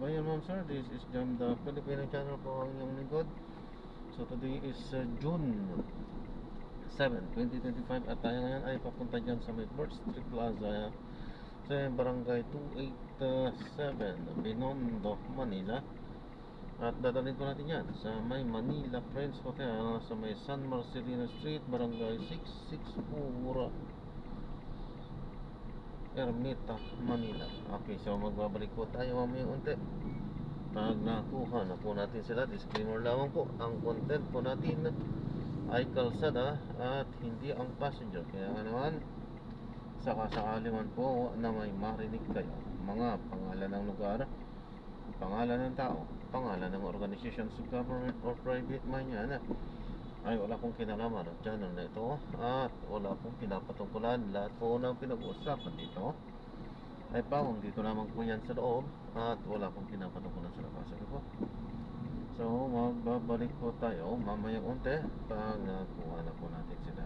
Bayan ma'am sir, this is Jam the Filipino channel po ang inyong lingkod. So today is June 7, 2025 at tayo ngayon ay papunta dyan sa may Bird Street Plaza sa barangay 287 Binondo, Manila. At dadalhin ko natin yan sa may Manila Friends Hotel sa may San Marcelino Street, barangay 664 Ermita, Manila. Okay, so magbabalik po tayo mamaya unti. Pag nakuha na po natin sila, disclaimer lamang po, ang content po natin ay kalsada at hindi ang passenger. Kaya naman, sakasakali man po na may marinig kayo, mga pangalan ng lugar, pangalan ng tao, pangalan ng organizations of government or private man yan, ay wala pong kinalaman ang channel na ito at wala pong pinapatungkulan. Lahat po ng pinag-uusapan dito ay pawang dito lamang po yan sa loob at wala pong pinapatungkulan sa labas. Okay po? So magbabalik po tayo mamaya unti pag nakuha na po natin sila.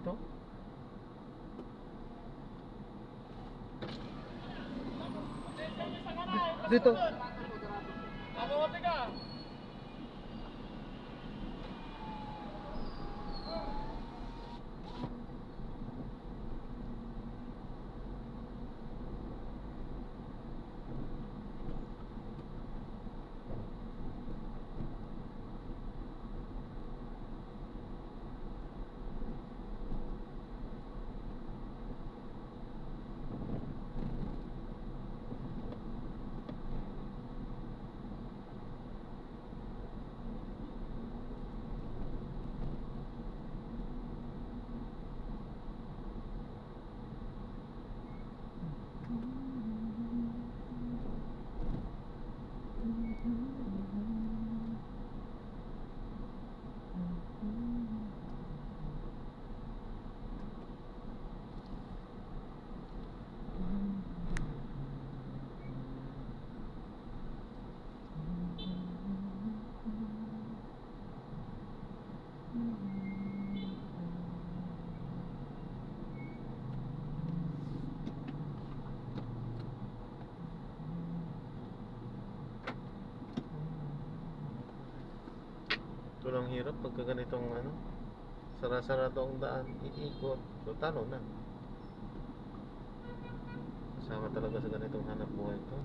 dito. Dito. Ito lang hirap pagka ganitong ano, sara-sarado ang daan, iikot. So talo na. Kasama talaga sa ganitong hanap buhay ito.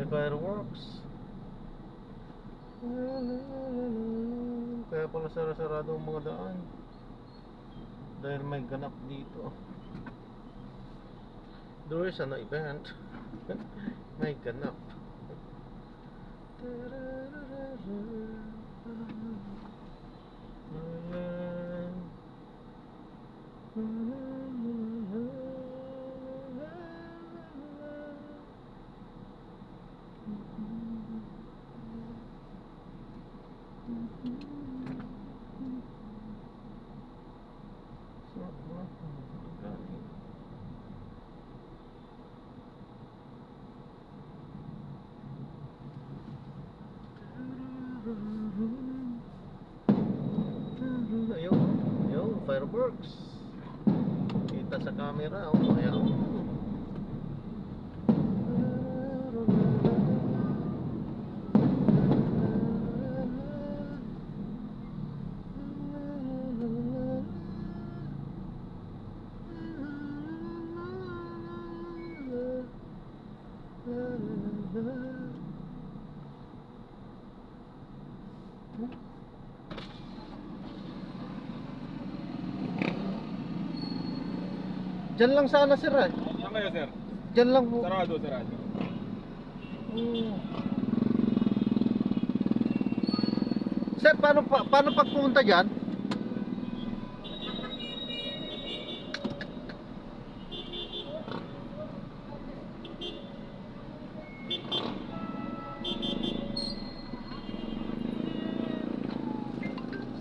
Fireworks. Kaya pala sarado ang mga daan dahil may ganap dito. There is an event. May ganap. Ayun, fireworks. Kita sa camera, oh, ayun. Diyan lang sana sir eh. Yan kayo, sir. Diyan lang po. Sarado, sarado. Hmm. Sir, paano pag pumunta diyan?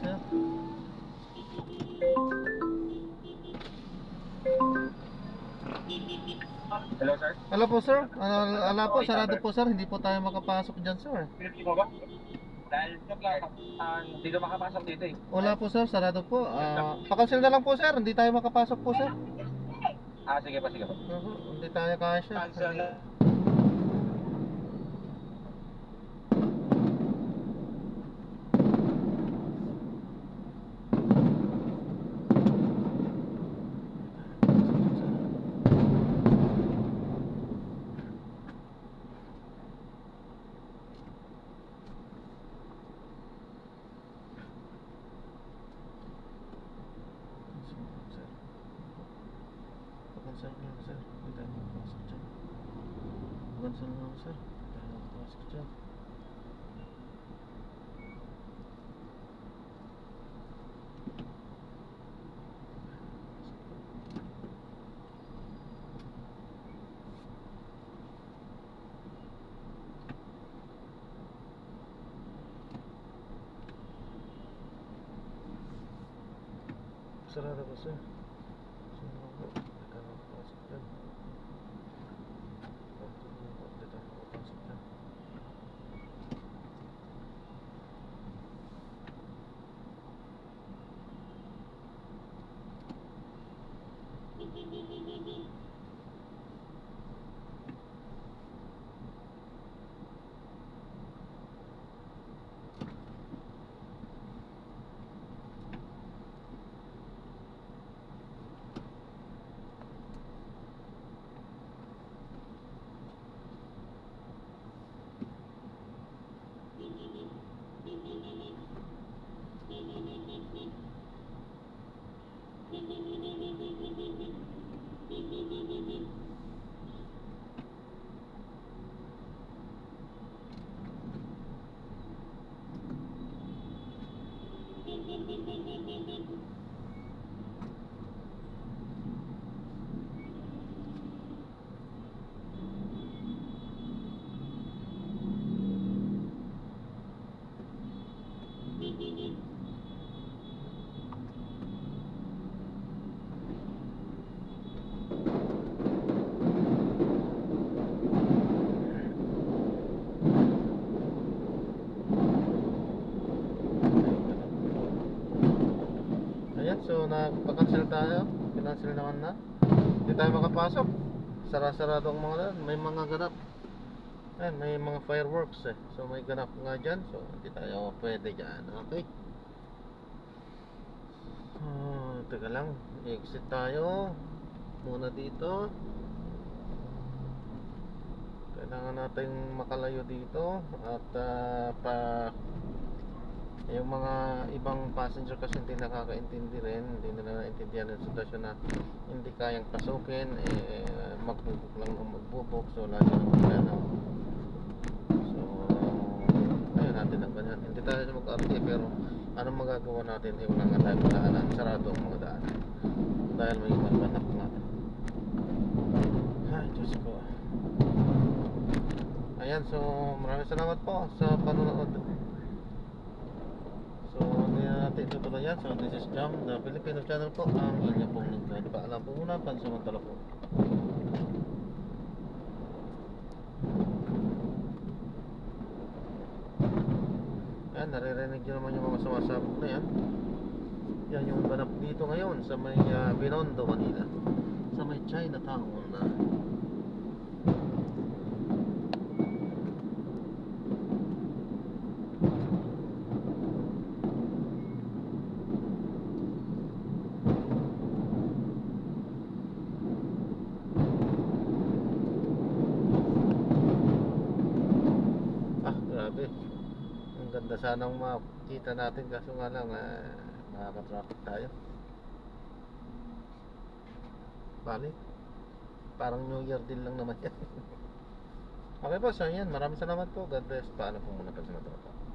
Sir. Hello, sir. Hello po sir. Ala po, sarado po sir. Hindi po tayo makapasok diyan sir. Pinati mo ba? Dahil dito makapasok dito eh. Wala po sir, sarado po. Pa-cancel na lang po sir. Hindi tayo makapasok po sir. Sige pa, sige pa. Hindi tayo kasya. Cancel na. Pa-cancel na lang sir. Hindi tayo makapasok dyan. Pa-cancel na lang sir. Hindi tayo makapasok dyan. Sarado po sir. Sarado po. Hindi tayo makapasok dyan. Hindi tayo makapasok dyan. Ayan, so nagpa-cancel tayo. Pinancel naman na. Hindi tayo makapasok. Sarado ang mga daan. May mga ganap. Ayan, may mga fireworks eh. So may ganap nga dyan. So hindi tayo pwede dyan. Okay. Teka lang. Exit tayo. Muna dito. Kailangan natin makalayo dito. At yung mga ibang passenger kasi hindi nakakaintindi rin, hindi nila naintindihan yung sitwasyon na hindi kayang pasukin, magbubok lang o magbubok, so lagi ng magkano. So ayun natin ang ganyan, hindi tayo mag-RT, pero anong magagawa natin, wala nga tayo daanan, sarado ang mga daan dahil may ibang banak nga. Ay Diyos ko. Ayan, so maraming salamat po sa panonood. So, hindi na natin itutuloy yan. So, this is Jam, the Filipino channel po. Ang inyong pong nagpaalam po muna. Pansamantala po. Ayan, naririnig nyo naman yung mga sumasabog na yan. Yan yung ganap dito ngayon sa may Binondo, Manila. Sa may Chinatown na Maganda sanang makita natin kaso nga lang makaka-traffic tayo. Bali, parang New Year din lang naman yan. Okay po, so yan. Maraming salamat po. God bless. Paano po muna pag sa mga tropa.